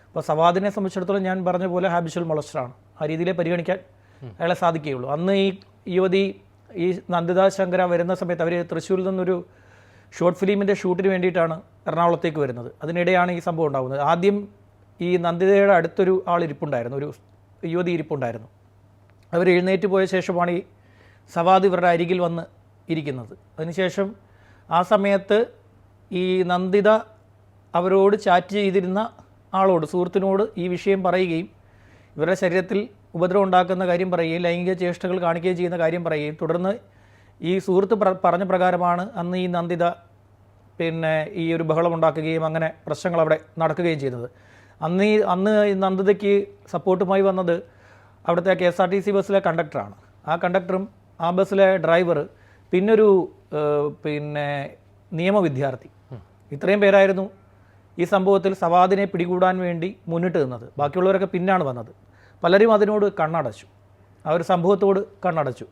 അപ്പോൾ സവാദിനെ സംബന്ധിച്ചിടത്തോളം ഞാൻ പറഞ്ഞ പോലെ ഹാബിച്വൽ മൊളസ്റ്ററാണ്, ആ രീതിയിലേ പരിഗണിക്കാൻ അയാളെ സാധിക്കുകയുള്ളൂ. അന്ന് ഈ യുവതി ഈ നന്ദിത ശങ്കര വരുന്ന സമയത്ത് അവർ തൃശ്ശൂരിൽ നിന്നൊരു ഷോർട്ട് ഫിലിമിൻ്റെ ഷൂട്ടിന് വേണ്ടിയിട്ടാണ് എറണാകുളത്തേക്ക് വരുന്നത്. അതിനിടെയാണ് ഈ സംഭവം ഉണ്ടാകുന്നത്. ആദ്യം ഈ നന്ദിതയുടെ അടുത്തൊരു ആൾ ഇരിപ്പുണ്ടായിരുന്നു, ഒരു യുവതി ഇരിപ്പുണ്ടായിരുന്നു. അവർ എഴുന്നേറ്റ് പോയ ശേഷമാണ് ഈ സവാദ് ഇവരുടെ അരികിൽ വന്ന് ഇരിക്കുന്നത്. അതിനുശേഷം ആ സമയത്ത് ഈ നന്ദിത അവരോട് ചാറ്റ് ചെയ്തിരുന്ന ആളോട്, സുഹൃത്തിനോട് ഈ വിഷയം പറയുകയും ഇവരുടെ ശരീരത്തിൽ ഉപദ്രവം ഉണ്ടാക്കുന്ന കാര്യം പറയുകയും ലൈംഗിക ചേഷ്ടകൾ കാണിക്കുകയും ചെയ്യുന്ന കാര്യം പറയുകയും തുടർന്ന് ഈ സുഹൃത്ത് പറഞ്ഞ പ്രകാരമാണ് അന്ന് ഈ നന്ദിത പിന്നെ ഈ ഒരു ബഹളം ഉണ്ടാക്കുകയും അങ്ങനെ പ്രശ്നങ്ങൾ അവിടെ നടക്കുകയും ചെയ്യുന്നത്. അന്ന് ഈ നന്ദിതയ്ക്ക് സപ്പോർട്ടുമായി വന്നത് അവിടുത്തെ KSRTC ബസ്സിലെ കണ്ടക്ടറാണ്. ആ കണ്ടക്ടറും ആ ബസ്സിലെ ഡ്രൈവർ പിന്നൊരു പിന്നെ നിയമ വിദ്യാർത്ഥി, ഇത്രയും പേരായിരുന്നു ഈ സംഭവത്തിൽ സവാദിനെ പിടികൂടാൻ വേണ്ടി മുന്നിട്ട് നിന്നത്. ബാക്കിയുള്ളവരൊക്കെ പിന്നാണ് വന്നത്. പലരും അതിനോട് കണ്ണടച്ചു, ആ ഒരു സംഭവത്തോട് കണ്ണടച്ചു.